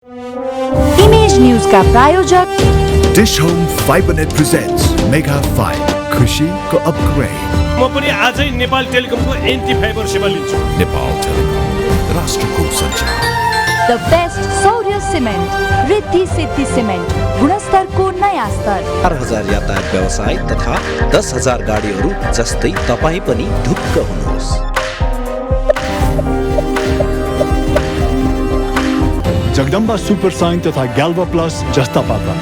Image news का प्रायोजक dish home Fibernet presents mega 5 खुशी को अपग्रेड। म पनि आजै नेपाल टेलिकमको एन्टी फाइबर सेवा लिन्छु। नेपाल टेलिकम राष्ट्रको सञ्चार। द बेस्ट सौर्य सिमेन्ट रिद्धि सिद्धि सिमेन्ट गुणस्तर को नयाँ स्तर। 4,000 यातायात व्यवसाय तथा 10,000 गाडीहरू जस्तै तपाईँ पनि ढुक्क हुनुहोस्। जगदम्बा सुपर साइन तथा ग्याल्वा प्लस जस्ता पाता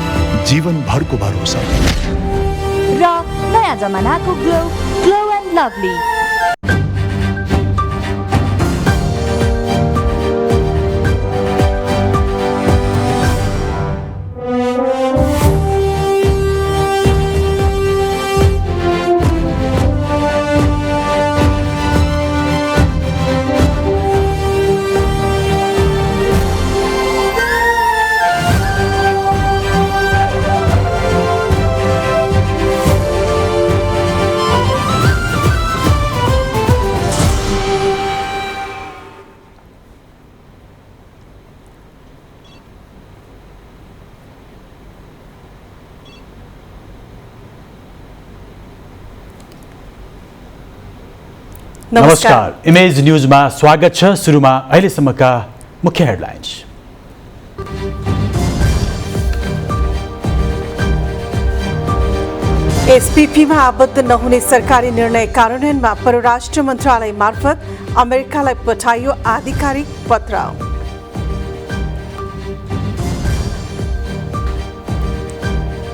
जीवन भरको भरोसा र नयाँ जमानाको ग्लो एन्ड लभली। नमस्कार, इमेज न्यूजमा स्वागत छ। सुरुमा अहिलेसम्मका मुख्य हेडलाइन्स। एसपीपीमा आबद्ध नहुने सरकारी निर्णय कार्यान्वयनमा परराष्ट्र मन्त्रालय मार्फत अमेरिकालाई पठाइयो आधिकारिक पत्र।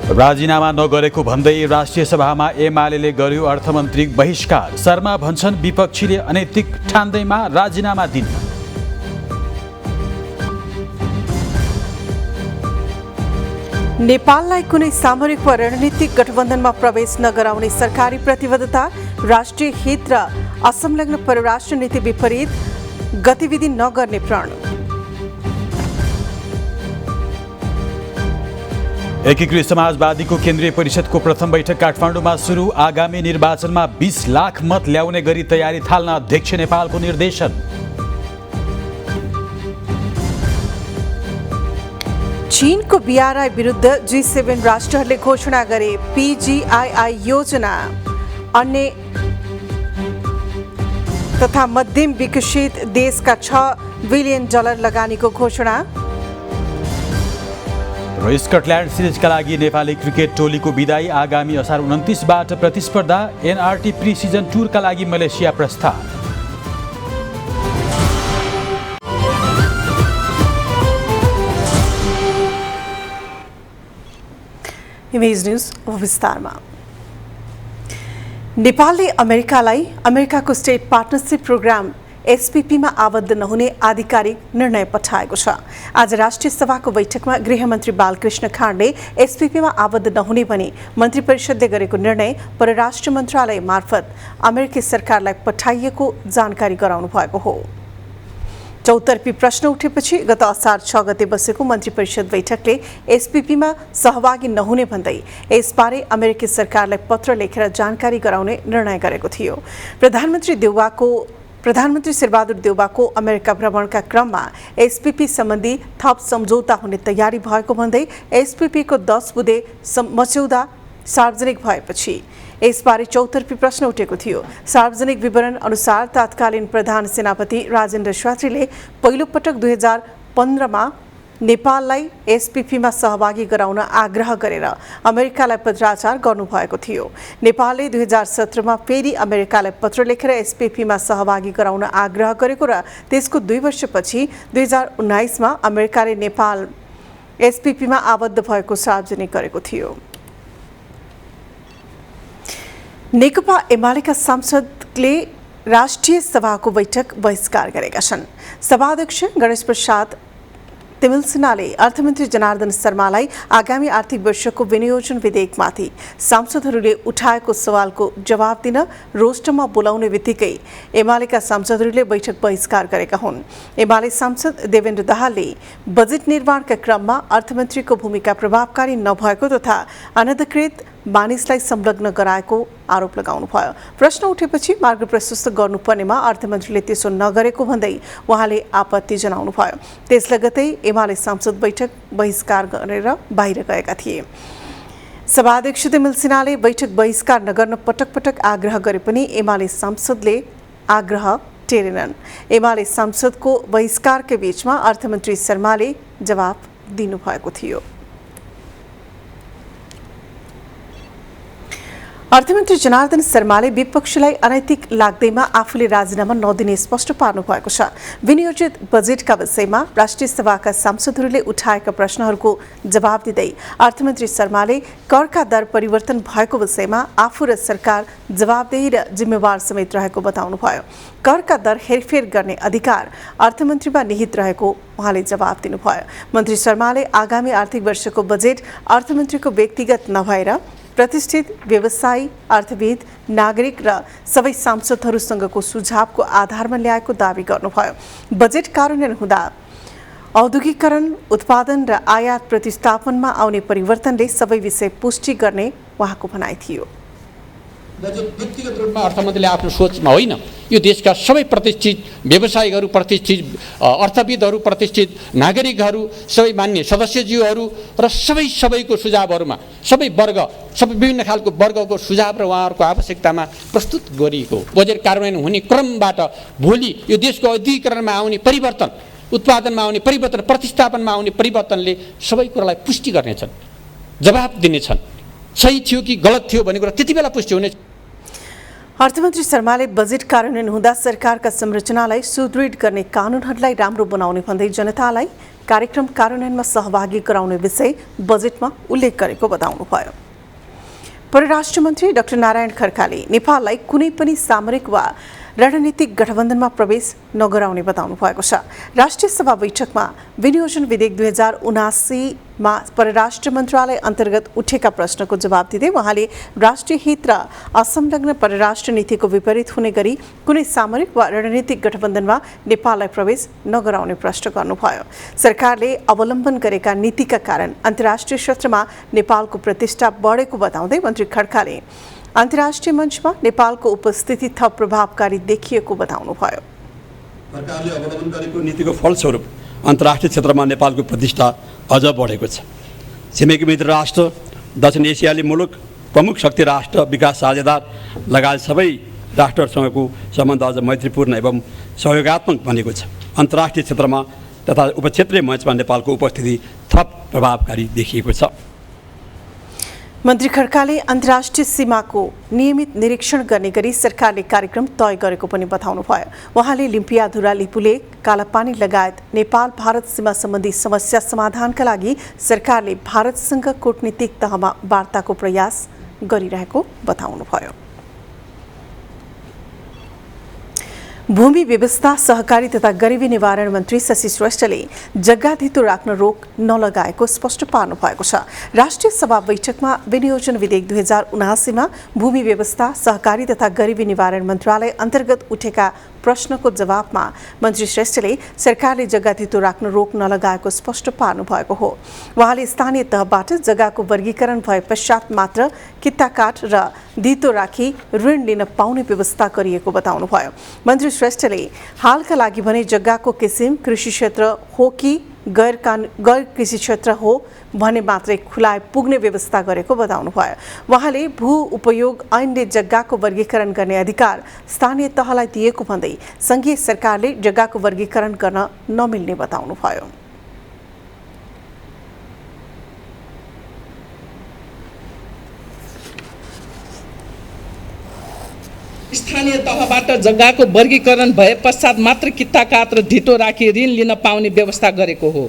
राजीनामा नगरेको भन्दै राष्ट्रिय सभामा एमाले गर्यो अर्थमन्त्री बहिष्कार। शर्मा भन्छन् विपक्षीले अनैतिक ठान्दैमा राजीनामा दिन। नेपाललाई कुनै सामरिक वा रणनीतिक गठबन्धनमा प्रवेश नगराउने सरकारी प्रतिबद्धता। राष्ट्रिय हित र असंलग्न परराष्ट्र नीति विपरीत गतिविधि नगर्ने प्रण। एकीकृत समाजवादीको केन्द्रीय परिषदको प्रथम बैठक काठमाडौँमा सुरु। आगामी निर्वाचनमा 20 लाख मत ल्याउने गरी तयारी थाल्न अध्यक्ष नेपालको निर्देशन। चीनको बीआरआई विरुद्ध G7 राष्ट्रहरूले घोषणा गरे PGII योजना। अन्य तथा मध्यम विकसित देशका $6 बिलियन लगानीको घोषणा। र स्कटल्यान्ड सिरिजका लागि नेपाली क्रिकेट टोलीको बिदाई। आगामी असार 29बाट प्रतिस्पर्धा। एनआरटी प्री सिजन टुरका लागि मलेसिया प्रस्थान। इमेज न्यूज विस्तारमा। नेपालले अमेरिकाको स्टेट पार्टनरशिप प्रोग्राम एसपीपीमा आबद्ध नहुने आधिकारिक निर्णय पठाएको छ। आज राष्ट्रिय सभाको बैठकमा गृहमन्त्री बालकृष्ण खाँडले एसपीपीमा आबद्ध नहुने भनी मन्त्री परिषदले गरेको निर्णय परराष्ट्र मन्त्रालय मार्फत अमेरिकी सरकारलाई पठाइएको जानकारी गराउनु भएको हो। चौतर्फी प्रश्न उठेपछि गत असार 6 गते बसेको मन्त्री परिषद बैठकले एसपीपीमा सहभागी नहुने भन्दै यसबारे अमेरिकी सरकारलाई पत्र लेखेर जानकारी गराउने निर्णय गरेको थियो। प्रधानमन्त्री शेरबहादुर देउवाको अमेरिका भ्रमणका क्रममा एसपीपी सम्बन्धी थप सम्झौता हुने तयारी भएको भन्दै एसपीपीको 10 बुँदे मस्यौदा सार्वजनिक भएपछि यसबारे चौतर्फी प्रश्न उठेको थियो। सार्वजनिक विवरण अनुसार तत्कालीन प्रधान सेनापति राजेन्द्र श्वात्रीले पहिलो पटक 2015मा नेपाललाई एसपीपीमा सहभागी गराउन आग्रह गरेर अमेरिकालाई पत्राचार गर्नुभएको थियो। नेपालले 2017मा फेरि अमेरिकालाई पत्र लेखेर एसपीपीमा सहभागी गराउन आग्रह गरेको र त्यसको 2 वर्षपछि 2019मा अमेरिकाले नेपाल एसपीपीमा आबद्ध भएको सार्वजनिक गरेको थियो। नेकपा एमालेका सांसदले राष्ट्रिय सभाको बैठक बहिष्कार गरेका छन्। सभाध्यक्ष गणेश प्रसाद तिमिल्सिनाले अर्थमन्त्री जनार्दन शर्मालाई आगामी आर्थिक वर्षको विनियोजन विधेयकमाथि सांसदहरूले उठाएको सवालको जवाब दिन रोस्टरमा बोलाउने बित्तिकै एमालेका सांसदहरूले बैठक बहिष्कार गरेका हुन्। एमाले सांसद देवेन्द्र दाहालले बजेट निर्माणका क्रममा अर्थमन्त्रीको भूमिका प्रभावकारी नभएको तथा अनधिकृत मानिसलाई संलग्न गराएको आरोप लगाउनुभयो। प्रश्न उठेपछि मार्ग प्रशस्त गर्नुपर्नेमा अर्थमन्त्रीले त्यसो नगरेको भन्दै उहाँले आपत्ति जनाउनुभयो। त्यस लगतै एमाले सांसद बैठक बहिष्कार गरेर बाहिर गएका थिए। सभाध्यक्ष तिमिल सिन्हाले बैठक बहिष्कार नगर्न पटक पटक आग्रह गरे पनि एमाले सांसदले आग्रह टेरेनन्। एमाले सांसदको बहिष्कारकै बीचमा अर्थमन्त्री शर्माले जवाब दिनुभएको थियो। अर्थमन्त्री जनार्दन शर्माले विपक्षलाई अनैतिक लाग्दैमा आफूले राजीनामा नदिने स्पष्ट पार्नु भएको छ। विनियोजित बजेटका विषयमा राष्ट्रिय सभाका सांसदहरूले उठाएका प्रश्नहरूको जवाब दिँदै अर्थमन्त्री शर्माले करका दर परिवर्तन भएको विषयमा आफू र सरकार जवाबदेही र जिम्मेवार समेत रहेको बताउनुभयो। करका दर हेरफेर गर्ने अधिकार अर्थमन्त्रीमा निहित रहेको उहाँले जवाब दिनुभयो। मन्त्री शर्माले आगामी आर्थिक वर्षको बजेट अर्थमन्त्रीको व्यक्तिगत नभएर प्रतिष्ठित व्यवसायी, अर्थविद, नागरिक र सबै सांसदहरूसँगको सुझावको आधारमा ल्याएको दावी गर्नुभयो। बजेट कार्यान्वयन हुँदा औद्योगिकरण, उत्पादन र आयात प्रतिस्थापनमा आउने परिवर्तनले सबै विषय पुष्टि गर्ने उहाँको भनाइ थियो। बजेट व्यक्तिगत रूपमा अर्थमन्त्रीले आफ्नो सोचमा होइन, यो देशका सबै प्रतिष्ठित व्यवसायिकहरू, प्रतिष्ठित अर्थविदहरू, प्रतिष्ठित नागरिकहरू, सबै मान्य सदस्यज्यूहरू र सबैको सुझावहरूमा सबै वर्ग, सबै विभिन्न खालको वर्गको सुझाव र उहाँहरूको आवश्यकतामा प्रस्तुत गरिएको बजेट कार्यान्वयन हुने क्रमबाट भोलि यो देशको औद्योगिकरणमा आउने परिवर्तन, उत्पादनमा आउने परिवर्तन, प्रतिस्थापनमा आउने परिवर्तनले सबै कुरालाई पुष्टि गर्नेछन्, जवाब दिनेछन्। सही थियो कि गलत थियो भन्ने कुरा त्यति बेला पुष्टि हुने। अर्थमन्त्री शर्माले बजेट कार्यान्वयन हुँदा सरकारका संरचनालाई सुदृढ गर्ने कानुनहरूलाई राम्रो बनाउने भन्दै जनतालाई कार्यक्रम कार्यान्वयनमा सहभागी गराउने विषय बजेटमा उल्लेख गरेको बताउनुभयो। परराष्ट्र मन्त्री डाक्टर नारायण खड्काले नेपाललाई कुनै पनि सामरिक वा रणनीतिक गठबन्धनमा प्रवेश नगराउने बताउनु भएको छ। राष्ट्रिय सभा बैठकमा विनियोजन विधेयक 2079 मा परराष्ट्र मन्त्रालय अन्तर्गत उठेका प्रश्नको जवाब दिँदै उहाँले राष्ट्रिय हित र असंलग्न परराष्ट्र नीतिको विपरीत हुने गरी कुनै सामरिक वा रणनीतिक गठबन्धनमा नेपाललाई प्रवेश नगराउने प्रश्न गर्नुभयो। सरकारले अवलम्बन गरेका नीतिका कारण अन्तर्राष्ट्रिय क्षेत्रमा नेपालको प्रतिष्ठा बढेको बताउँदै मन्त्री खड्काले अन्तर्राष्ट्रिय मञ्चमा नेपालको उपस्थिति थप प्रभावकारी देखिएको बताउनुभयो। सरकारले अवलम्बन गरेको नीतिको फलस्वरूप अन्तर्राष्ट्रिय क्षेत्रमा नेपालको प्रतिष्ठा अझ बढेको छ। छिमेकी मित्र राष्ट्र, दक्षिण एसियाली मुलुक, प्रमुख शक्ति राष्ट्र, विकास साझेदार लगायत सबै राष्ट्रहरूसँगको सम्बन्ध अझ मैत्रीपूर्ण एवं सहयोगात्मक बनेको छ। अन्तर्राष्ट्रिय क्षेत्रमा तथा उपक्षेत्रीय मञ्चमा नेपालको उपस्थिति थप प्रभावकारी देखिएको छ। मन्त्री खड्काले अन्तर्राष्ट्रिय सीमाको नियमित निरीक्षण गर्ने गरी सरकारले कार्यक्रम तय गरेको पनि बताउनुभयो। उहाँले लिम्पियाधुरा, लिपुलेक, कालापानी लगायत नेपाल भारत सीमा सम्बन्धी समस्या समाधानका लागि सरकारले भारतसँग कूटनीतिक तहमा वार्ताको प्रयास गरिरहेको बताउनुभयो। भूमि व्यवस्था, सहकारी तथा गरिबी निवारण मन्त्री शशि श्रेष्ठले जग्गा धितो राख्न रोक नलगाएको स्पष्ट पार्नु भएको छ। राष्ट्रिय सभा बैठकमा विनियोजन विधेयक 2079 मा भूमि व्यवस्था, सहकारी तथा गरिबी निवारण मन्त्रालय अन्तर्गत उठेका प्रश्नको जवाबमा मन्त्री श्रेष्ठले सरकारले जग्गा धितो राख्न रोक नलगाएको स्पष्ट पार्नु भएको हो। उहाँले स्थानीय तहबाट जग्गाको वर्गीकरण भए पश्चात मात्र कित्ताकाट र धितो राखी ऋण लिन पाउने व्यवस्था गरिएको बताउनुभयो। मन्त्री श्रेष्ठले हालका लागि भने जग्गाको किसिम कृषि क्षेत्र हो कि गैर कृषि क्षेत्र हो भने मात्रै खुलाए पुग्ने व्यवस्था गरेको बताउनुभयो। उहाँले भू उपयोग ऐनले जग्गाको वर्गीकरण गर्ने अधिकार स्थानीय तहलाई दिएको भन्दै संघीय सरकारले जग्गाको वर्गीकरण गर्न नमिल्ने बताउनुभयो। स्थानीय तहबाट जग्गाको वर्गीकरण भए पश्चात मात्र कित्ताकाट र धितो राखी ऋण लिन पाउने व्यवस्था गरेको हो।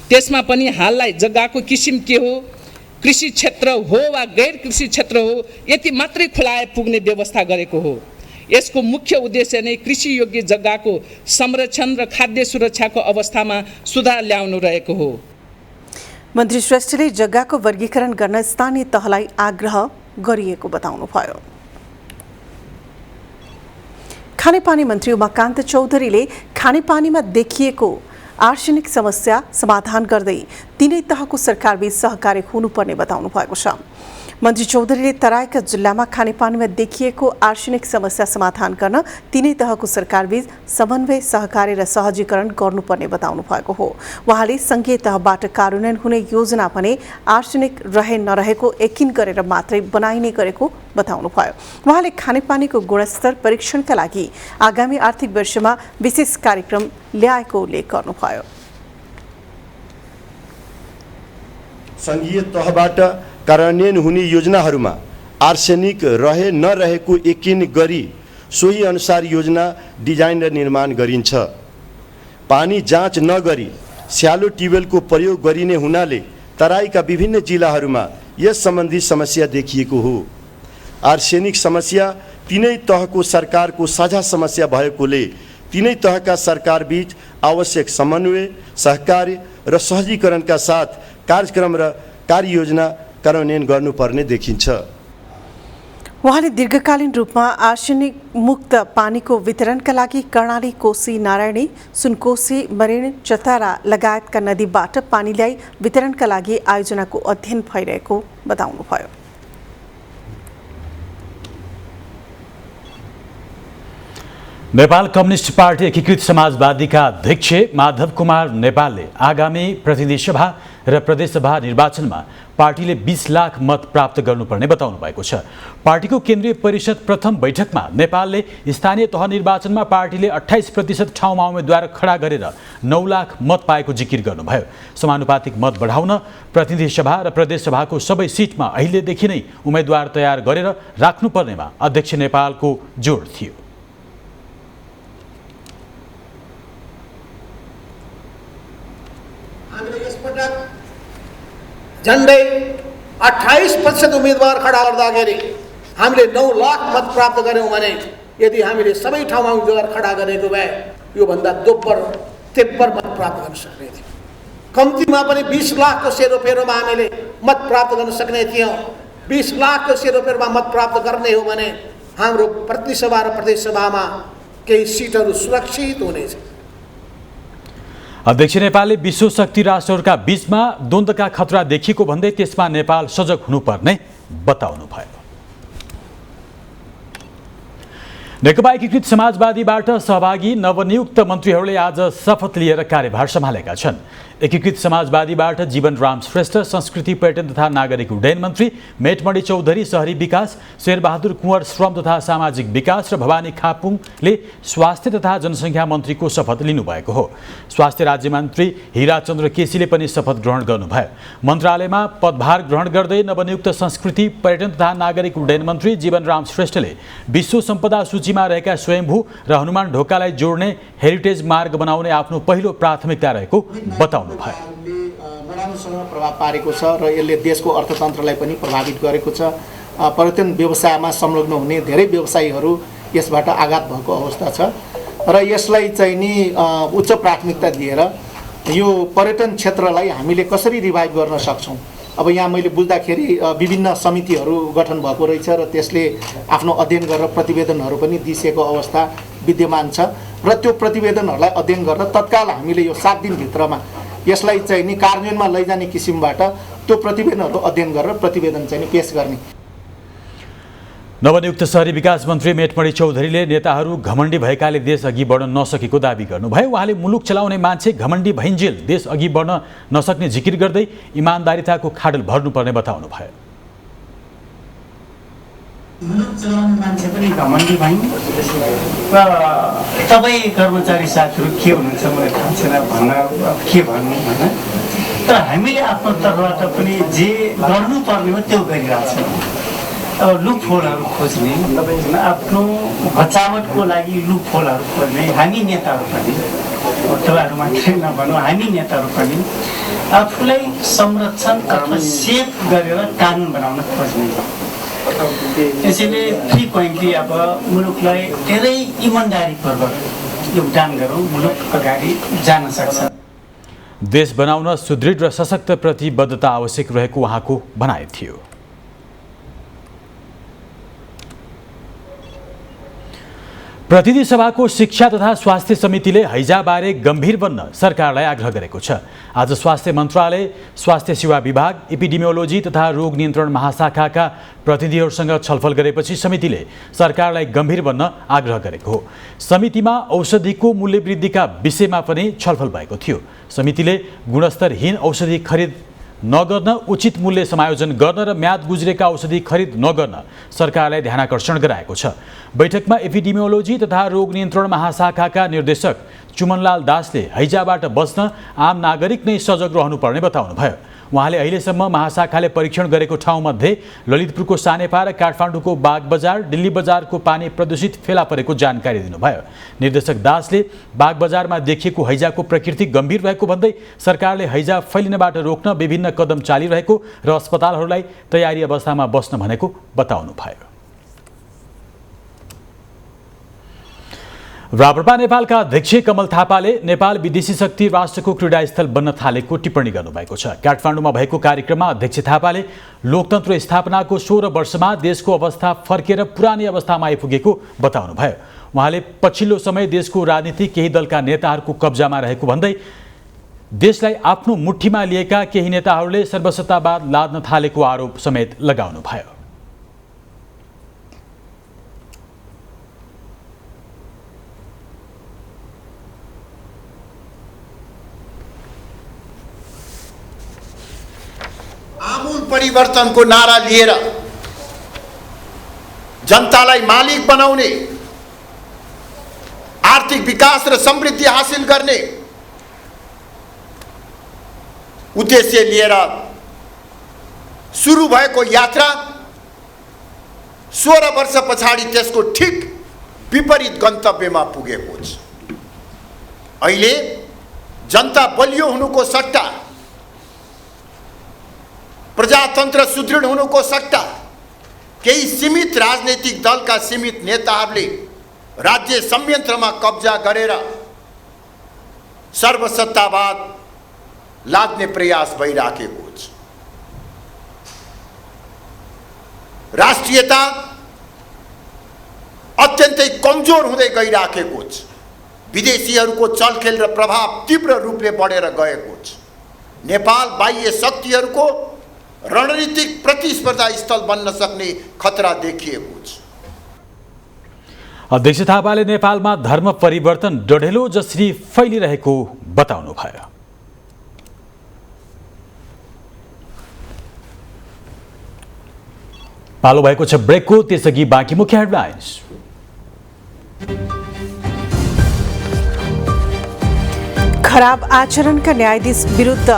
त्यसमा पनि हाललाई जग्गाको किसिम के हो, कृषि क्षेत्र हो वा गैर कृषि क्षेत्र हो, यति मात्रै खुलाए पुग्ने व्यवस्था गरेको हो। यसको मुख्य उद्देश्य नै कृषि योग्य जग्गाको संरक्षण र खाद्य सुरक्षाको अवस्थामा सुधार ल्याउनु रहेको हो। मन्त्री श्रेष्ठले जग्गाको वर्गीकरण गर्न स्थानीय तहलाई आग्रह गरिएको बताउनुभयो। खानेपानी मन्त्री उमाकान्त चौधरीले खानेपानीमा देखिएको आर्सेनिक समस्या समाधान गर्दै तीनै तहको सरकारबीच सहकार्य हुनुपर्ने बताउनु भएको छ। मन्त्री चौधरीले तराईका जिल्लामा खानेपानीमा देखिएको आर्सेनिक समस्या समाधान गर्न तीनै तहको सरकारबीच समन्वय, सहकार्य र सहजीकरण गर्नुपर्ने बताउनु भएको हो। उहाँले संघीय तहबाट कार्यान्वयन हुने योजना भने आर्सेनिक रहे नरहेको यकिन गरेर मात्रै बनाइने गरेको बताउनुभयो। उहाँले खानेपानीको गुणस्तर परीक्षणका लागि आगामी आर्थिक वर्षमा विशेष कार्यक्रम ल्याएको उल्लेख गर्नुभयो। संघीय तहबाट कार्यान्वयन हुने योजनाहरूमा आर्सेनिक रहे नरहेको यकिन गरी सोही अनुसार योजना डिजाइन र निर्माण गरिन्छ। पानी जाँच नगरी स्यालो ट्युबवेलको प्रयोग गरिने हुनाले तराईका विभिन्न जिल्लाहरूमा यस सम्बन्धी समस्या देखिएको हो। आर्सेनिक समस्या तीनै तहको सरकारको साझा समस्या भएकोले तीनै तहका सरकारबीच आवश्यक समन्वय, सहकार्य र सहजीकरणका साथ कार्यक्रम र कार्ययोजना कार्यान्वयन गर्नुपर्ने देखिन्छ। उहाँले दीर्घकालीन रूपमा आर्सेनिक मुक्त पानीको वितरणका लागि कर्णाली, कोशी, नारायणी, सुनकोशी, मरेन, चतारा लगायतका नदीबाट पानी ल्याई वितरणका लागि आयोजनाको अध्ययन भइरहेको बताउनुभयो। नेपाल कम्युनिस्ट पार्टी एकीकृत समाजवादीका अध्यक्ष माधव कुमार नेपालले आगामी प्रतिनिधि सभा र प्रदेशसभा निर्वाचनमा पार्टीले 20 लाख मत प्राप्त गर्नुपर्ने बताउनु भएको छ। पार्टीको केन्द्रीय परिषद प्रथम बैठकमा नेपालले स्थानीय तह निर्वाचनमा पार्टीले 28% ठाउँमा उम्मेद्वार खडा गरेर 9 लाख मत पाएको जिकिर गर्नुभयो। समानुपातिक मत बढाउन प्रतिनिधि सभा र प्रदेशसभाको सबै सिटमा अहिलेदेखि नै उम्मेद्वार तयार गरेर राख्नुपर्नेमा अध्यक्ष नेपालको जोड थियो। झन्डै 28% उम्मेदवार खडा गर्दाखेरि हामीले 9 लाख मत प्राप्त गऱ्यौँ भने यदि हामीले सबै ठाउँमा उम्मेदवार खडा गरेको भए योभन्दा दोब्बर 73 मत प्राप्त गर्न सक्ने थियौँ। कम्तीमा पनि 20 लाखको सेरोफेरोमा हामीले मत प्राप्त गर्न सक्ने थियौँ। 20 लाखको सेरोफेरोमा मत प्राप्त गर्ने हो भने हाम्रो प्रतिनिधि सभा र प्रदेश सभामा केही सिटहरू सुरक्षित हुनेछ। अध्यक्ष नेपालले विश्व शक्ति राष्ट्रहरूका बीचमा द्वन्द्वका खतरा देखिएको भन्दै त्यसमा नेपाल सजग हुनुपर्ने बताउनुभयो। नेकपा एकीकृत समाजवादीबाट सहभागी नवनियुक्त मन्त्रीहरूले आज शपथ लिएर कार्यभार सम्हालेका छन्। एकीकृत समाजवादीबाट जीवनराम श्रेष्ठ संस्कृति, पर्यटन तथा नागरिक उड्डयन मन्त्री, मेटमणि चौधरी शहरी विकास, शेरबहादुर कुँवर श्रम तथा सामाजिक विकास र भवानी खापुङले स्वास्थ्य तथा जनसङ्ख्या मन्त्रीको शपथ लिनुभएको हो। स्वास्थ्य राज्य मन्त्री हिराचन्द्र केसीले पनि शपथ ग्रहण गर्नुभयो। मन्त्रालयमा पदभार ग्रहण गर्दै नवनियुक्त संस्कृति, पर्यटन तथा नागरिक उड्डयन मन्त्री जीवनराम श्रेष्ठले विश्व सम्पदा सूचीमा रहेका स्वयम्भू र हनुमान ढोकालाई जोड्ने हेरिटेज मार्ग बनाउने आफ्नो पहिलो प्राथमिकता रहेको बताउनु। नराम्रोसँग प्रभाव पारेको छ र यसले देशको अर्थतन्त्रलाई पनि प्रभावित गरेको छ। पर्यटन व्यवसायमा संलग्न हुने धेरै व्यवसायीहरू यसबाट आघात भएको अवस्था छ र यसलाई चाहिँ नि उच्च प्राथमिकता दिएर यो पर्यटन क्षेत्रलाई हामीले कसरी रिभाइभ गर्न सक्छौँ। अब यहाँ मैले बुझ्दाखेरि विभिन्न समितिहरू गठन भएको रहेछ र त्यसले आफ्नो अध्ययन गरेर प्रतिवेदनहरू पनि दिइसकेको अवस्था विद्यमान छ र त्यो प्रतिवेदनहरूलाई अध्ययन गरेर तत्काल हामीले यो 7 दिनभित्रमा यसलाई चाहिँ नि कार्यान्वयनमा लैजाने किसिमबाट त्यो प्रतिवेदनहरू अध्ययन गरेर प्रतिवेदन चाहिँ पेश गर्ने। नवनियुक्त शहरी विकास मन्त्री मेटमणि चौधरीले नेताहरू घमण्डी भएकाले देश अघि बढ्न नसकेको दावी गर्नुभयो। उहाँले मुलुक चलाउने मान्छे घमण्डी भइन्जेल देश अघि बढ्न नसक्ने जिकिर गर्दै इमान्दारिताको खाडल भर्नुपर्ने बताउनुभयो। मुलुक चलाउने मान्छे पनि घमण्डी भइन् र तपाईँ कर्मचारी साथीहरू के हुनुहुन्छ मलाई थाहा छैन भन्न के भन्नु होइन, तर हामीले आफ्नो तर्फबाट पनि जे गर्नुपर्ने हो त्यो गरिरहेछौँ। अब लुप होलहरू खोज्ने, आफ्नो बचावटको लागि लुप होलहरू खोज्ने हामी नेताहरू पनि, तपाईँहरू मात्रै नभनौँ हामी नेताहरू पनि आफूलाई संरक्षण अथवा सेफ गरेर कानुन बनाउन खोज्ने। त्यसैले फ्रिक्वेन्टली अब मुलुकलाई धेरै इमान्दारीपूर्वक योगदान गरौँ, मुलुक अगाडि जान सक्छ। देश बनाउन सुदृढ र सशक्त प्रतिबद्धता आवश्यक रहेको उहाँको भनाइ थियो। प्रतिनिधि सभाको शिक्षा तथा स्वास्थ्य समितिले हैजाबारे गम्भीर बन्न सरकारलाई आग्रह गरेको छ। आज स्वास्थ्य मन्त्रालय, स्वास्थ्य सेवा विभाग, एपिडेमियोलोजी तथा रोग नियन्त्रण महाशाखाका प्रतिनिधिहरूसँग छलफल गरेपछि समितिले सरकारलाई गम्भीर बन्न आग्रह गरेको हो। समितिमा औषधिको मूल्य वृद्धिका विषयमा पनि छलफल भएको थियो। समितिले गुणस्तरहीन औषधि खरिद नगर्न, उचित मूल्य समायोजन गर्न र म्याद गुज्रेका औषधि खरिद नगर्न सरकारलाई ध्यानाकर्षण गराएको छ। बैठकमा एपिडेमियोलोजी तथा रोग नियन्त्रण महाशाखाका निर्देशक चुमनलाल दासले हैजाबाट बच्न आम नागरिक नै सजग रहनुपर्ने बताउनुभयो। उहाँले अहिलेसम्म महाशाखाले परीक्षण गरेको ठाउँमध्ये ललितपुरको सानेपा र काठमाडौँको बागबजार, दिल्ली बजारको पानी प्रदूषित फेला परेको जानकारी दिनुभयो। निर्देशक दासले बागबजारमा देखिएको हैजाको प्रकृति गम्भीर रहेको भन्दै सरकारले हैजा फैलिनबाट रोक्न विभिन्न कदम चालिरहेको र अस्पतालहरूलाई तयारी अवस्थामा बस्न भनेको बताउनुभयो। राप्रपा नेपालका अध्यक्ष कमल थापाले नेपाल विदेशी शक्ति राष्ट्रको क्रीडास्थल बन्न थालेको टिप्पणी गर्नुभएको छ। काठमाडौँमा भएको कार्यक्रममा अध्यक्ष थापाले लोकतन्त्र स्थापनाको 16 वर्षमा देशको अवस्था फर्केर पुरानै अवस्थामा आइपुगेको बताउनुभयो। उहाँले पछिल्लो समय देशको राजनीति केही दलका नेताहरूको कब्जामा रहेको भन्दै देशलाई आफ्नो मुठ्ठीमा लिएका केही नेताहरूले सर्वसत्तावाद लाद्न थालेको आरोप समेत लगाउनुभयो। आमूल परिवर्तनको नारा लिएर जनतालाई मालिक बनाउने, आर्थिक विकास र समृद्धि हासिल गर्ने उद्देश्य लिएर सुरु भएको यात्रा 16 वर्ष पछाडि त्यसको ठिक विपरीत गन्तव्यमा पुगेको छ। अहिले जनता बलियो हुनुको सट्टा, प्रजातन्त्र सुदृढ हुनुको सट्टा केही सीमित राजनैतिक दलका सीमित नेताहरूले राज्य संयन्त्रमा कब्जा गरेर सर्वसत्तावाद लाद्ने प्रयास भइराखेको छ। राष्ट्रियता अत्यन्तै कमजोर हुँदै गइराखेको छ। विदेशीहरूको चलखेल र प्रभाव तीव्र रूपले बढेर गएको छ। नेपाल बाह्य शक्तिहरूको रणनीतिक प्रतिस्पर्धा स्थल बन्न सक्ने खतरा देखिएको छ। अध्यक्ष थापाले नेपालमा धर्म परिवर्तन डढेलो जसरी फैलिरहेको बताउनुभयो। पालो भएको छ ब्रेकको, त्यसअघि बाँकी मुख्य हेडलाइन्स। खराब आचरणका न्यायाधीश विरुद्ध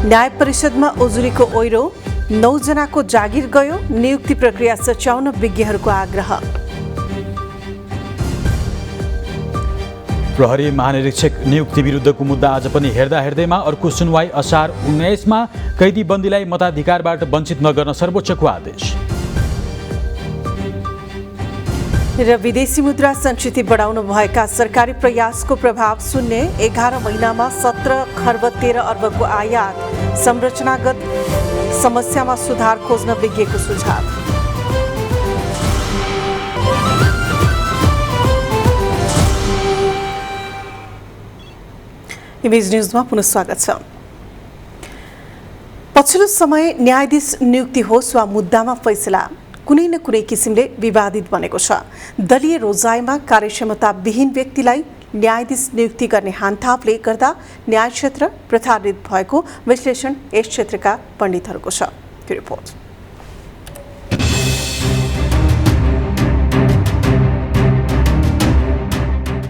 न्याय परिषदमा उजुरीको ओइरो, 9 जनाको जागिर गयो, नियुक्ति प्रक्रिया सच्याउन विज्ञहरूको आग्रह। प्रहरी महानिरीक्षक नियुक्ति विरुद्धको मुद्दा आज पनि हेर्दैमा अर्को सुनवाई असार 19मा कैदी बन्दीलाई मताधिकारबाट वञ्चित नगर्न सर्वोच्चको आदेश। र विदेशी मुद्रा सञ्चित बढाउनु भएका सरकारी प्रयासको प्रभाव शून्य, 11 महिनामा 17 खर्ब 13 अर्बको आयात, संरचनागत समस्यामा सुधार खोज्न विज्ञको सुझाव। इमेज न्यूजमा पुनः स्वागत छ। पछिल्लो समय न्यायाधीश नियुक्ति होस् वा मुद्दामा फैसला कुनै न कुनै किसिमले विवादित बनेको छ। दलीय रोजाइमा कार्यक्षमता विहीन व्यक्तिलाई न्यायाधीश नियुक्ति गर्ने हानथापले गर्दा न्याय क्षेत्र प्रताडित भएको विश्लेषण यस क्षेत्रका पण्डितहरूको छ। त्यो रिपोर्ट।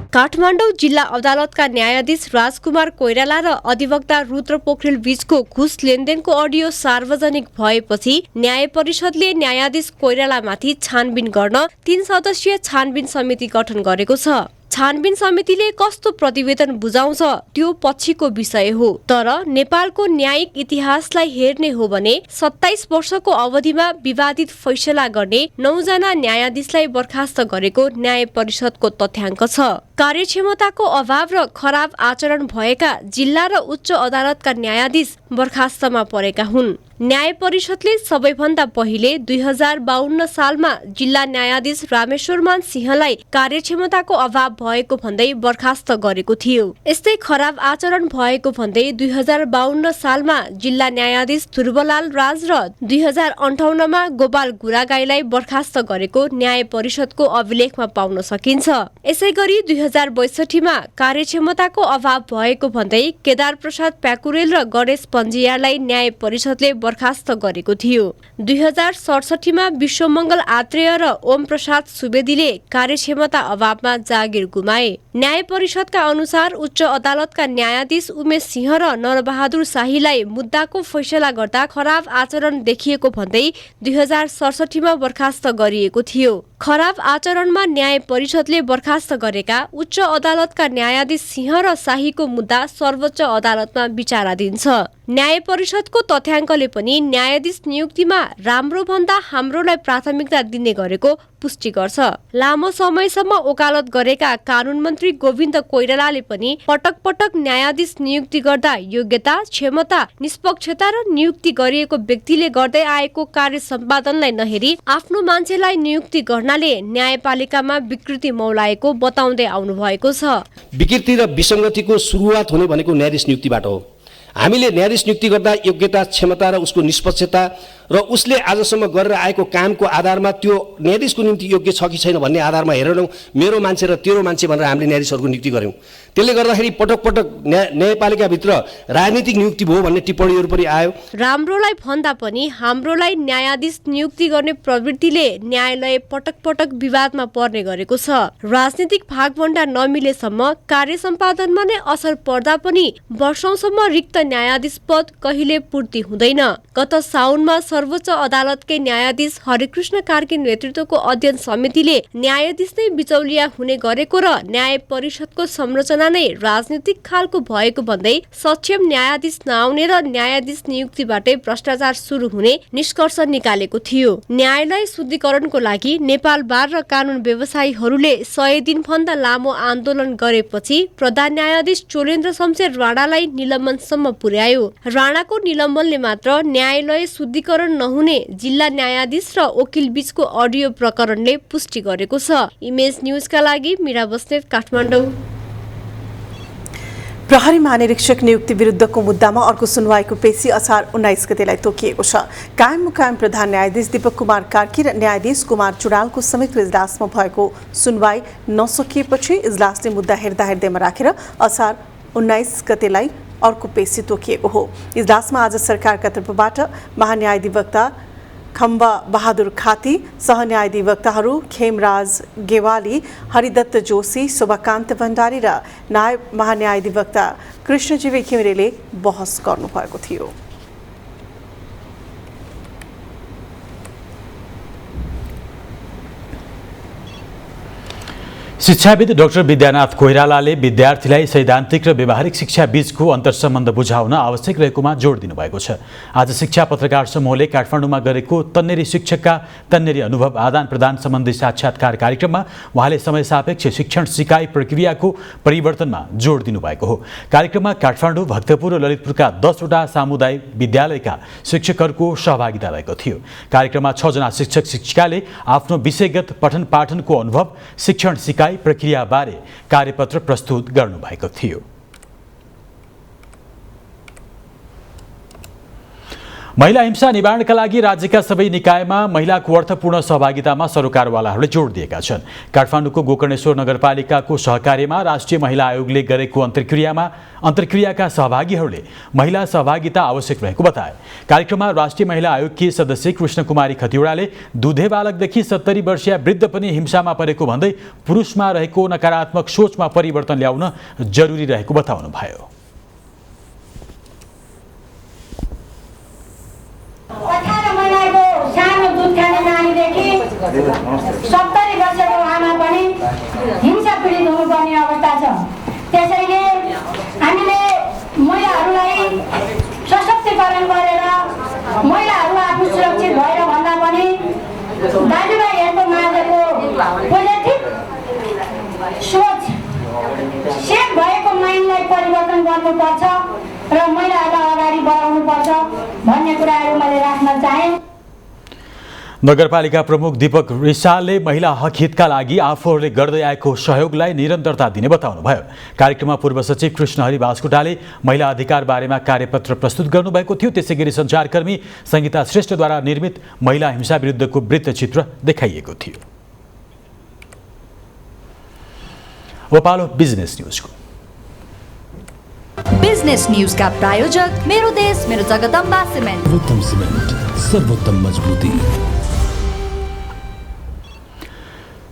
काठमाडौँ जिल्ला अदालतका न्यायाधीश राजकुमार कोइराला र अधिवक्ता रुद्र पोखरेल बीचको घुस लेनदेनको अडियो सार्वजनिक भएपछि न्याय परिषदले न्यायाधीश कोइरालामाथि छानबिन गर्न 3 सदस्यीय छानबिन समिति गठन गरेको छ। छानबिन समितिले कस्तो प्रतिवेदन बुझाउँछ त्यो पछिको विषय हो। तर नेपालको न्यायिक इतिहासलाई हेर्ने हो भने 27 वर्षको अवधिमा विवादित फैसला गर्ने 9 जना न्यायाधीशलाई बर्खास्त गरेको न्याय परिषदको तथ्याङ्क छ। कार्यक्षमताको अभाव र खराब आचरण भएका जिल्ला र उच्च अदालतका न्यायाधीश बर्खास्तमा परेका हुन्। न्याय परिषदले सबैभन्दा पहिले 2052 सालमा जिल्ला न्यायाधीश रामेश्वरमान सिंहलाई कार्यक्षमताको अभाव भएको भन्दै बर्खास्त गरेको थियो। यस्तै खराब आचरण भएको भन्दै 2052 सालमा जिल्ला न्यायाधीश ध्रुवलाल राज र 2058 मा गोपाल गुरागाईलाई बर्खास्त गरेको न्याय परिषदको अभिलेखमा पाउन सकिन्छ। यसैगरी 2062 मा कार्यक्षमताको अभाव भएको भन्दै केदार प्रसाद प्याकुरेल र गणेश पञ्जियारलाई न्याय परिषदले बर्खास्त गरेको थियो। 2067 मा विश्वमङ्गल आत्रेय र ओम प्रसाद सुवेदीले कार्यक्षमता अभावमा जागिर गुमाए। न्याय परिषदका अनुसार उच्च अदालतका न्यायाधीश उमेश सिंह र नरबहादुर शाहीलाई मुद्दाको फैसला गर्दा खराब आचरण देखिएको भन्दै 2067 मा बर्खास्त गरिएको थियो। खराब आचरणमा न्याय परिषदले बर्खास्त गरेका उच्च अदालतका न्यायाधीश सिंह र शाहीको मुद्दा सर्वोच्च अदालतमा विचाराधीन छ। न्याय परिषदको तथ्याङ्कले पनि न्यायाधीश नियुक्तिमा राम्रो भन्दा हाम्रोलाई प्राथमिकता दिने गरेको पुष्टि गर्छ। लामो समयसम्म ओकालत गरेका कानून मन्त्री गोविन्द कोइरालाले पनि पटक पटक न्यायाधीश नियुक्ति गर्दा योग्यता, क्षमता, निष्पक्षता र नियुक्ति गरिएको व्यक्तिले गर्दै आएको कार्य सम्पादनलाई नहेरी आफ्नो मान्छेलाई नियुक्ति गर्नाले न्यायपालिकामा विकृति मौलाएको बताउँदै आउनु भएको छ। विकृति र विसङ्गतिको सुरुवात हुने भनेको न्यायाधीश नियुक्तिबाट हो। हामीले न्यायाधीश नियुक्ति गर्दा योग्यता, क्षमता र उसको निष्पक्षता र उसले आजसम्म गरेर आएको कामको आधारमा त्यो न्यायाधीशको निम्ति योग्य छ कि छैन भन्ने आधारमा हेरेनौँ। मेरो मान्छे र तेरो मान्छे भनेर हामीले न्यायाधीशहरूको नियुक्ति गर्यौँ। त्यसले गर्दाखेरि पटक पटक न्यायपालिकाभित्र राजनीतिक नियुक्ति भयो भन्ने टिप्पणीहरू पनि आयो। राम्रोलाई भन्दा पनि हाम्रोलाई न्यायाधीश नियुक्ति गर्ने प्रवृत्तिले न्यायालय पटक पटक विवादमा पर्ने गरेको छ। राजनीतिक भागभण्डा नमिलेसम्म कार्य सम्पादनमा नै असर पर्दा पनि वर्षौंसम्म रिक्त न्यायाधीश पद कहिले पूर्ति हुँदैन। गत साउनमा सर्वोच्च अदालतकै न्यायाधीश हरिकृष्ण कार्की नेतृत्वको अध्ययन समितिले न्यायाधीश नै बिचौलिया हुने गरेको र न्याय परिषदको संरचना नै राजनीतिक खालको भएको भन्दै सक्षम न्यायाधीश नआउने र न्यायाधीश नियुक्तिबाटै भ्रष्टाचार सुरु हुने निष्कर्ष निकालेको थियो। न्यायालय शुद्धिकरणको लागि नेपाल बार र कानून व्यवसायीहरूले 100 दिन भन्दा लामो आन्दोलन गरेपछि प्रधान न्यायाधीश चोलेन्द्र शमशेर राणालाई निलम्बनसम्म पुर्यायो। राणाको निलम्बनले मात्र न्यायालय शुद्धिकरण नहुने जिल्ला न्यायाधीश र वकिल बीचको अडियो प्रकरणले पुष्टि गरेको छ। इमेज न्यूजका लागि मीरा बस्नेत, काठमाडौँ। प्रहरी महानिरीक्षक नियुक्ति विरुद्धको मुद्दामा अर्को सुनवाईको पेशी असार 19 गतेलाई तोकिएको छ। कायम मुकायम प्रधान न्यायाधीश दीपक कुमार कार्की र न्यायाधीश कुमार चुडालको संयुक्त इजलासमा भएको सुनवाई नसकिएपछि इजलासले मुद्दा हेर्दैमा राखेर असार 19 गतेलाई अर्को पेशी तोकिएको हो। इजलासमा आज सरकारका तर्फबाट महान्यायाधिवक्ता खम्बा बहादुर खाती, सहन्यायाधिवक्ताहरू खेमराज गेवाली, हरिदत्त जोशी, शोभाकान्त भण्डारी र नायब महान्यायाधिवक्ता कृष्णजीवी घिमिरेले बहस गर्नुभएको थियो। शिक्षाविद डाक्टर विद्यानाथ कोइरालाले विद्यार्थीलाई सैद्धान्तिक र व्यावहारिक शिक्षा बीचको अन्तर्सम्बन्ध बुझाउन आवश्यक रहेकोमा जोड दिनुभएको छ। आज शिक्षा पत्रकार समूहले काठमाडौँमा गरेको तन्नेरी शिक्षकका तन्नेरी अनुभव आदान प्रदान सम्बन्धी साक्षात्कार कार्यक्रममा उहाँले समय सापेक्ष शिक्षण सिकाइ प्रक्रियाको परिवर्तनमा जोड दिनुभएको हो। कार्यक्रममा काठमाडौँ, भक्तपुर र ललितपुरका 10 वटा सामुदायिक विद्यालयका शिक्षकहरूको सहभागिता रहेको थियो। कार्यक्रममा 6 जना शिक्षक शिक्षिकाले आफ्नो विषयगत पठन पाठनको अनुभव, शिक्षण सिकाइ प्रक्रिया बारे कार्यपत्र प्रस्तुत गर्नुभएको थियो। महिला हिंसा निवारणका लागि राज्यका सबै निकायमा महिलाको अर्थपूर्ण सहभागितामा सरोकारवालाहरूले जोड दिएका छन्। काठमाडौँको गोकर्णेश्वर नगरपालिकाको सहकार्यमा राष्ट्रिय महिला आयोगले गरेको अन्तर्क्रियाका सहभागीहरूले महिला सहभागिता आवश्यक रहेको बताए। कार्यक्रममा राष्ट्रिय महिला आयोगकी सदस्य कृष्णकुमारी खतिवडाले दुधे बालकदेखि 70 वर्षीय वृद्ध पनि हिंसामा परेको भन्दै पुरुषमा रहेको नकारात्मक सोचमा परिवर्तन ल्याउन जरुरी रहेको बताउनुभयो। 18 महिनाको सानो दुध खाने नानीदेखि 70 वर्षको आमा पनि हिंसा पीडित हुनुपर्ने अवस्था छ। त्यसैले हामीले महिलाहरूलाई सशक्तिकरण गरेर महिलाहरू आफू सुरक्षित भएर भन्दा पनि दाजुभाइहरूको माझको पोजिटिभ सोच सेट भएको माइन्डलाई परिवर्तन गर्नुपर्छ र महिलाहरूलाई अगाडि बढाउनुपर्छ भन्ने कुराहरू मैले राख्न चाहे। नगरपालिका प्रमुख दीपक रिसालले महिला हक हितका लागि आफूहरूले गर्दै आएको सहयोगलाई निरन्तरता दिने बताउनुभयो। कार्यक्रममा पूर्व सचिव कृष्णहरि बास्कोटाले महिला अधिकार बारेमा कार्यपत्र प्रस्तुत गर्नुभएको थियो। त्यसैगरी सञ्चारकर्मी संगीता श्रेष्ठद्वारा निर्मित महिला हिंसा विरुद्धको वृत्तचित्र देखाइएको थियो। अब पालो बिजनेस न्यूजको। बिजनेस न्यूज का प्रायोजक मेरो देश मेरो जगदम्बा सिमेन्ट। सर्वोत्तम सिमेन्ट, सर्वोत्तम मजबुती।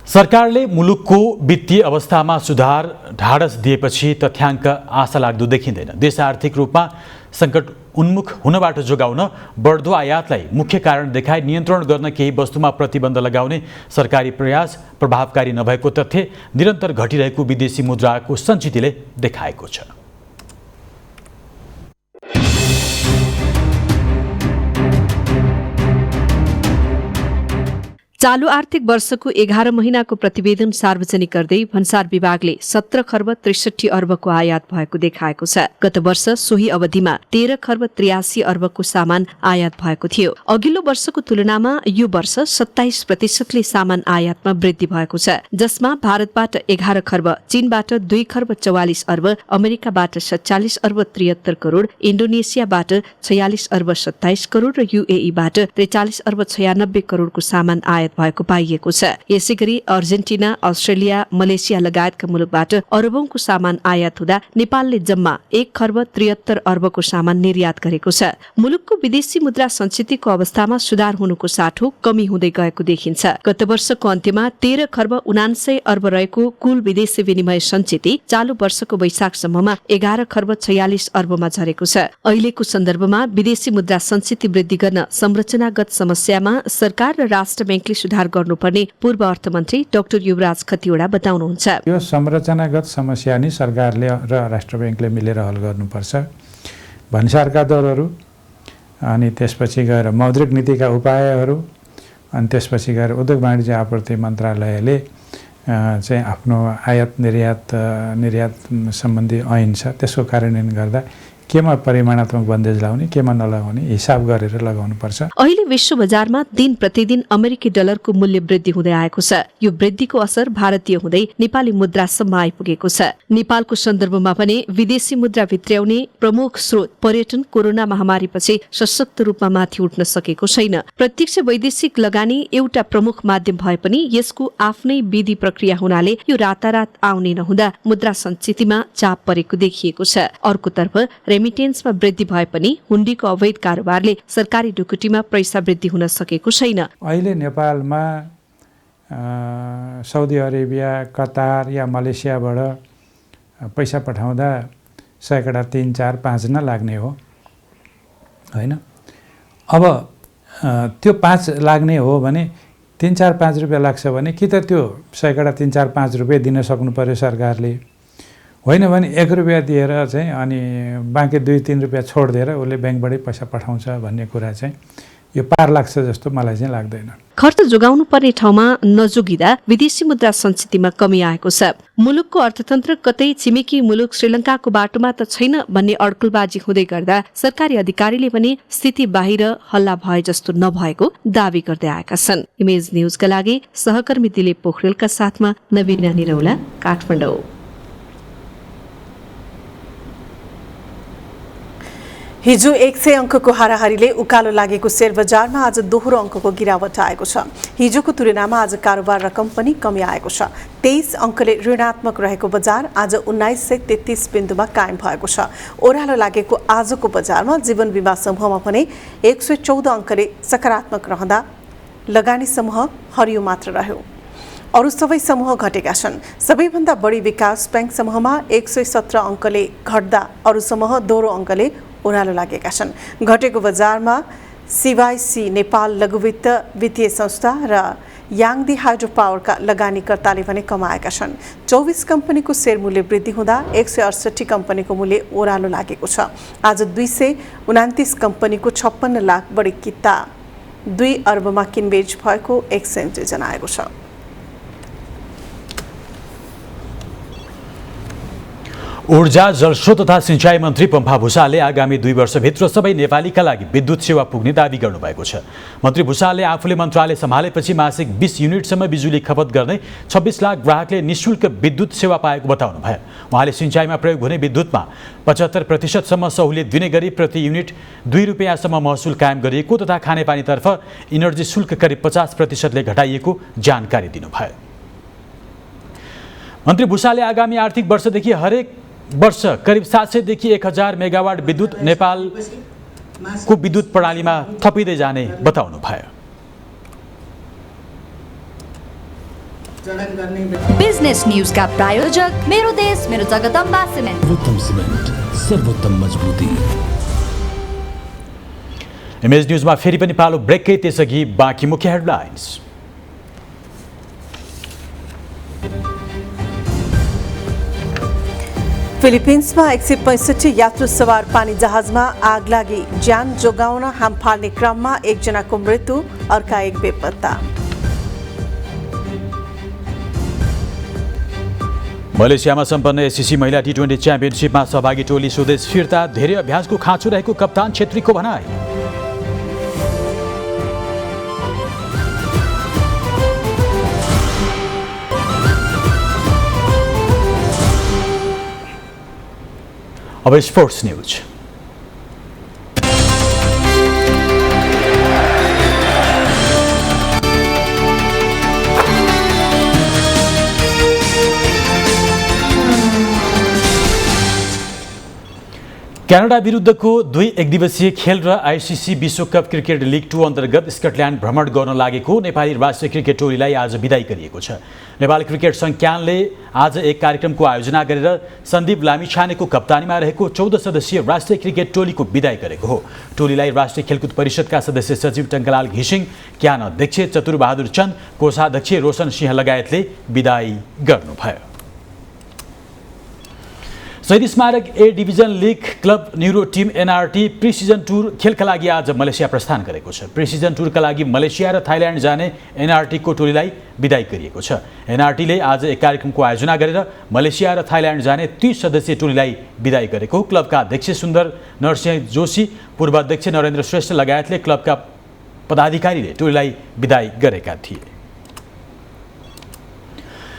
सरकारले मुलुकको वित्तीय अवस्थामा सुधार ढाडस दिएपछि तथ्याङ्क आशालाग्दो देखिँदैन। देश आर्थिक रूपमा सङ्कट उन्मुख हुनबाट जोगाउन बढ्दो आयातलाई मुख्य कारण देखाई नियन्त्रण गर्न केही वस्तुमा प्रतिबन्ध लगाउने सरकारी प्रयास प्रभावकारी नभएको तथ्य निरन्तर घटिरहेको विदेशी मुद्राको सञ्चितले देखाएको छ। चालू आर्थिक वर्षको 11 महिनाको प्रतिवेदन सार्वजनिक गर्दै भन्सार विभागले 17 खर्ब 63 अर्बको आयात भएको देखाएको छ। गत वर्ष सोही अवधिमा 13 खर्ब 83 अर्बको सामान आयात भएको थियो। अघिल्लो वर्षको तुलनामा यो वर्ष 27% सामान आयातमा वृद्धि भएको छ, जसमा भारतबाट 11 खर्ब, चीनबाट 2 खर्ब 44 अर्ब, अमेरिकाबाट 47 अर्ब 73 करोड, इन्डोनेसियाबाट 46 अर्ब 27 करोड र युएईबाट 43 अर्ब 96 करोडको सामान आयात भएको पाइएको छ। यसैगरी अर्जेन्टिना, अस्ट्रेलिया, मलेसिया लगायतका मुलुकबाट अरबौंको सामान आयात हुँदा नेपालले जम्मा 1 खर्ब 73 अर्बको सामान निर्यात गरेको छ। मुलुकको विदेशी मुद्रा सञ्चितको अवस्थामा सुधार हुनुको साटो कमी हुँदै गएको देखिन्छ। गत वर्षको अन्त्यमा 13 खर्ब 79 अर्ब रहेको कुल विदेशी विनिमय सञ्चित चालू वर्षको वैशाखसम्ममा 11 खर्ब 46 अर्बमा झरेको छ। अहिलेको सन्दर्भमा विदेशी मुद्रा सञ्चित वृद्धि गर्न संरचनागत समस्यामा सरकार र राष्ट्र ब्याङ्कले सुधार गर्नुपर्ने पूर्व अर्थमन्त्री डाक्टर युवराज खतिवडा बताउनुहुन्छ। यो संरचनागत समस्या नि सरकारले र राष्ट्र ब्याङ्कले मिलेर हल गर्नुपर्छ। भन्सारका दरहरू अनि त्यसपछि गएर मौद्रिक नीतिका उपायहरू अनि त्यसपछि गएर उद्योग वाणिज्य आपूर्ति मन्त्रालयले चाहिँ आफ्नो आयात निर्यात सम्बन्धी ऐन छ, त्यसको कार्यान्वयन गर्दा केमा परिमाणात्मक बन्देज लगाउने केमा नलगाउने हिसाब गरेर लगाउनुपर्छ। अहिले विश्व बजारमा दिन प्रतिदिन अमेरिकी डलरको मूल्य वृद्धि हुँदै आएको छ। यो वृद्धिको असर भारतीय हुँदै नेपाली मुद्रासम्म आइपुगेको छ। नेपालको सन्दर्भमा पनि विदेशी मुद्रा भित्र्याउने प्रमुख स्रोत पर्यटन कोरोना महामारीपछि सशक्त रूपमा माथि उठ्न सकेको छैन। प्रत्यक्ष वैदेशिक लगानी एउटा प्रमुख माध्यम भए पनि यसको आफ्नै विधि प्रक्रिया हुनाले यो रातारात आउने नहुँदा मुद्रा सञ्चितमा चाप परेको देखिएको छ। अर्कोतर्फ रेमिटेन्समा वृद्धि भए पनि हुण्डीको अवैध कारोबारले सरकारी ढुकुटीमा पैसा वृद्धि हुन सकेको छैन। अहिले नेपालमा साउदी अरेबिया, कतार या मलेसियाबाट पैसा पठाउँदा 100 3, 4, 5 नलाग्ने हो होइन। अब त्यो 5 लाग्ने हो भने 3, 4, 5 रुपियाँ लाग्छ भने कि त त्यो 100 3, 4, 5 रुपियाँ दिन सक्नु पर्यो सरकारले, होइन भने 1 रुपियाँ दिएर चाहिँ अनि बाँकी 2, 3 रुपियाँ छोडिदिएर उसले ब्याङ्कबाटै पैसा पठाउँछ भन्ने कुरा चाहिँ यो पार लाग्छ जस्तो मलाई चाहिँ लाग्दैन। खर्च जोगाउनु पर्ने ठाउँमा नजोगिँदा विदेशी मुद्रा सञ्चितमा कमी आएको छ। मुलुकको अर्थतन्त्र कतै छिमेकी मुलुक श्रीलङ्काको बाटोमा त छैन भन्ने अड्कलबाजी हुँदै गर्दा सरकारी अधिकारीले पनि स्थिति बाहिर हल्ला भए जस्तो नभएको दावी गर्दै आएका छन्। इमेज न्यूजका लागि सहकर्मी दिलीप पोखरेलका साथमा नवीना निरौला, काठमाडौँ। हिजो 100 अङ्कको हाराहारीले उकालो लागेको शेयर बजारमा आज दोहोरो अङ्कको गिरावट आएको छ। हिजोको तुलनामा आज कारोबार रकम पनि कमी आएको छ। 23 अङ्कले ऋणात्मक रहेको बजार आज 1933 बिन्दुमा कायम भएको छ। ओह्रालो लागेको आजको बजारमा जीवन बिमा समूहमा पनि 114 अङ्कले सकारात्मक रहँदा लगानी समूह हरियो मात्र रह्यो। अरू सबै समूह घटेका छन्। सबैभन्दा बढी विकास ब्याङ्क समूहमा 117 अङ्कले घट्दा अरू समूह दोहोरो अङ्कले ओह्रालो लागेका छन्। घटेको बजारमा सिवाइसी नेपाल लघुवित्त वित्तीय संस्था र याङदी हाइड्रो पावरका लगानीकर्ताले भने कमाएका छन्। 24 कम्पनीको सेयर मूल्य वृद्धि हुँदा 168 कम्पनीको मूल्य ओह्रालो लागेको छ। आज 229 कम्पनीको 56 लाख बढी किता 2 अर्बमा किनबेच भएको एक्सचेन्जले जनाएको छ। ऊर्जा, जलस्रोत तथा सिंचाई मन्त्री पम्फा भूषालले आगामी 2 वर्षभित्र सबै नेपालीका लागि विद्युत सेवा पुग्ने दावी गर्नुभएको छ। मन्त्री भूषालले आफूले मन्त्रालय सम्हालेपछि मासिक 20 युनिटसम्म बिजुली खपत गर्ने 26 लाख ग्राहकले निःशुल्क विद्युत सेवा पाएको बताउनुभयो। उहाँले सिंचाइमा प्रयोग हुने विद्युतमा 75% सहुलियत दिने गरी प्रति युनिट 2 रुपियाँसम्म महसुल कायम गरिएको तथा खानेपानीतर्फ इनर्जी शुल्क करिब 50%ले घटाइएको जानकारी दिनुभयो। मन्त्री भूषालले आगामी आर्थिक वर्षदेखि हरेक वर्ष करिब 700 देखि 1000 मेगावाट विद्युत नेपालको विद्युत प्रणालीमा थपिँदै जाने बताउनुभयो। बिजनेस न्यूज का प्रायोजक मेरो देश मेरो जगदम्बा सिमेन्ट। सर्वोत्तम सिमेन्ट, सर्वोत्तम मजबुती। इमेज न्यूजमा फेरि पनि पालो ब्रेककै, त्यसअघि बाँकी मुख्य हेडलाइन्स। फिलिपिन्समा 165 यात्रु सवार पानी जहाजमा आग लागि ज्यान जोगाउन हाम फाल्ने क्रममा एकजनाको मृत्यु, अर्का एक बेपत्ता। मलेसियामा सम्पन्न एससीसी महिला टी20 च्याम्पियनसिपमा सहभागी टोली स्वदेश फिर्ता, धेरै अभ्यासको खाँचो रहेको कप्तान छेत्रीको भनाई। अब स्पोर्ट्स न्यूज। क्यानाडा विरुद्धको 2 एकदिवसीय खेल र आइसिसी विश्वकप क्रिकेट लिग 2 अन्तर्गत स्कटल्यान्ड भ्रमण गर्न लागेको नेपाली राष्ट्रिय क्रिकेट टोलीलाई आज बिदाई गरिएको छ। नेपाल क्रिकेट सङ्घ क्यानले आज एक कार्यक्रमको आयोजना गरेर सन्दीप लामिछानेको कप्तानीमा रहेको 14 सदस्यीय राष्ट्रिय क्रिकेट टोलीको बिदाई गरेको हो। टोलीलाई राष्ट्रिय खेलकुद परिषदका सदस्य सचिव टङ्कलाल घिसिङ, क्यान अध्यक्ष चतुरबहादुर चन्द, कोषाध्यक्ष रोशन सिंह लगायतले बिदाई गर्नुभयो। Shahid Smarak A division league club New Road team NRT preseason tour खेलका लागि आज मलेसिया प्रस्थान गरेको छ। प्रिसिजन टुरका लागि मलेसिया र थाइल्यान्ड जाने एनआरटीको टोलीलाई बिदाई गरिएको छ। एनआरटीले आज एक कार्यक्रमको आयोजना गरेर मलेसिया र थाइल्यान्ड जाने 30 सदस्यीय टोलीलाई बिदाई गरेको। क्लबका अध्यक्ष सुन्दर नरसिंह जोशी, पूर्व अध्यक्ष नरेन्द्र श्रेष्ठ लगायतले क्लबका पदाधिकारीले टोलीलाई बिदाई गरेका थिए।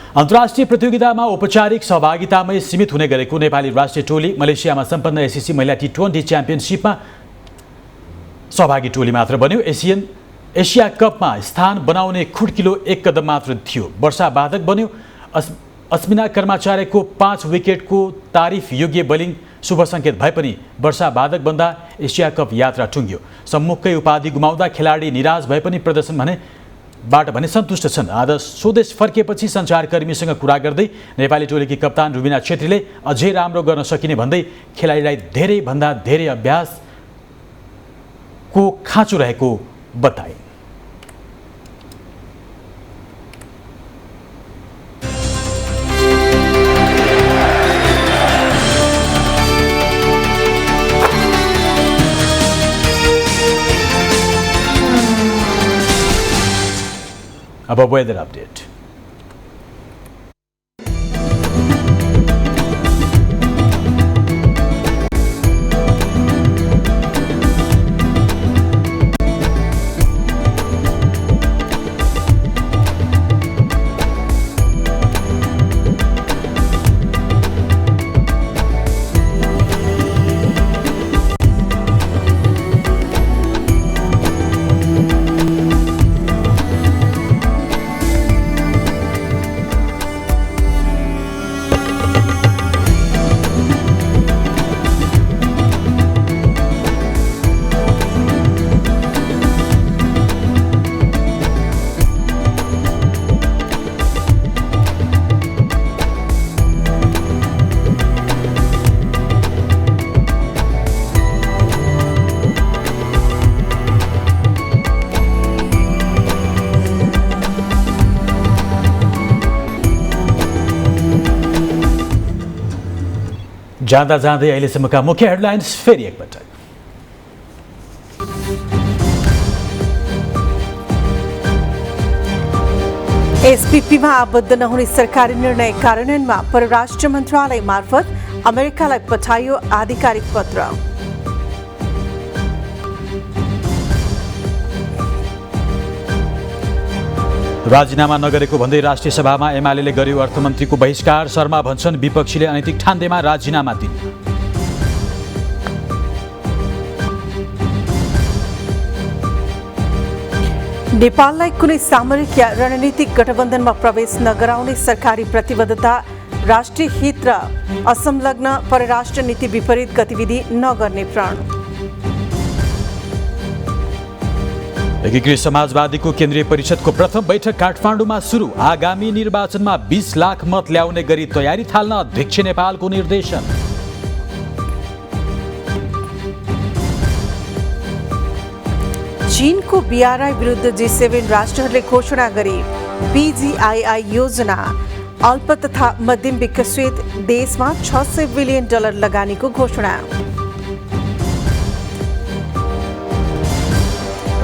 अन्तर्राष्ट्रिय प्रतियोगितामा औपचारिक सहभागितामै सीमित हुने गरेको नेपाली राष्ट्रिय टोली मलेसियामा सम्पन्न एससीसी महिला टी20 च्याम्पियनसिपमा सहभागी टोली मात्र बन्यो। एसिया कपमा स्थान बनाउने खुड्किलो एक कदम मात्र थियो। वर्षा बाधक बन्यो। अस्मिना कर्माचार्यको 5 विकेटको तारिफ योग्य बोलिङ शुभ सङ्केत भए पनि वर्षा बाधक बन्दा एसिया कप यात्रा टुङ्ग्यो। सम्मुखकै उपाधि गुमाउँदा खेलाडी निराश भए पनि प्रदर्शन बाट भने सन्तुष्ट छन्। आज स्वदेश फर्किएपछि सञ्चारकर्मीसँग कुरा गर्दै नेपाली टोलीकी कप्तान रुबिना छेत्रीले अझै राम्रो गर्न सकिने भन्दै खेलाडीलाई धेरैभन्दा धेरै अभ्यासको खाँचो रहेको बताए। अब वेदर अपडेट। जाँदा जाँदै अहिलेसम्मका मुख्य हेडलाइन्स फेरि एकपटक। एसपीपीमा आबद्ध नहुने सरकारी निर्णय कार्यान्वयनमा परराष्ट्र मन्त्रालय मार्फत अमेरिकालाई पठाइयो आधिकारिक पत्र। राजीनामा नगरेको भन्दै राष्ट्रिय सभामा एमाले गर्यो अर्थमन्त्रीको बहिष्कार। शर्मा भन्छन् विपक्षीले अनैतिक ठान्दैमा राजीनामा दिनु। नेपाललाई कुनै सामरिक या रणनीतिक गठबन्धनमा प्रवेश नगराउने सरकारी प्रतिबद्धता। राष्ट्रिय हित र असंलग्न परराष्ट्र नीति विपरीत गतिविधि नगर्ने प्रण। एकीकृत समाजवादीको केन्द्रीय परिषदको प्रथम बैठक काठमाडौँमा सुरु। आगामी निर्वाचनमा 20 लाख मत ल्याउने गरी तयारी थाल्न अध्यक्ष नेपालको निर्देशन। चीनको बीआरआई विरुद्ध G7 राष्ट्रहरूले घोषणा गरे PGII योजना। अल्प तथा मध्यम विकसित देशमा $600 बिलियन लगानीको घोषणा।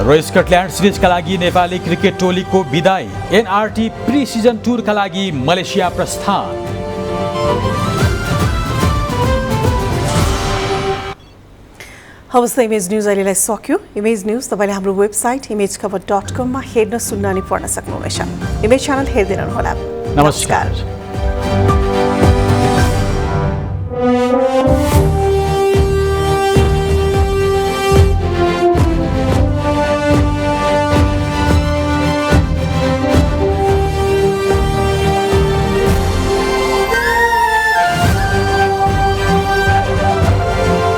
र स्कटल्यान्ड सिरिजका लागि नेपाली क्रिकेट टोलीको बिदाई। NRT प्री सिजन टुरका लागि मलेसिया प्रस्थान। हवस् त इमेज न्युज अहिलेलाई सक्यो। इमेज न्युज तपाईँले हाम्रो वेबसाइट imagekhabar.com मा हेर्न सुन्न अनि पढ्न सक्नुहुनेछ। इमेज च्यानल हेर्दै रहनुहोला। नमस्कार।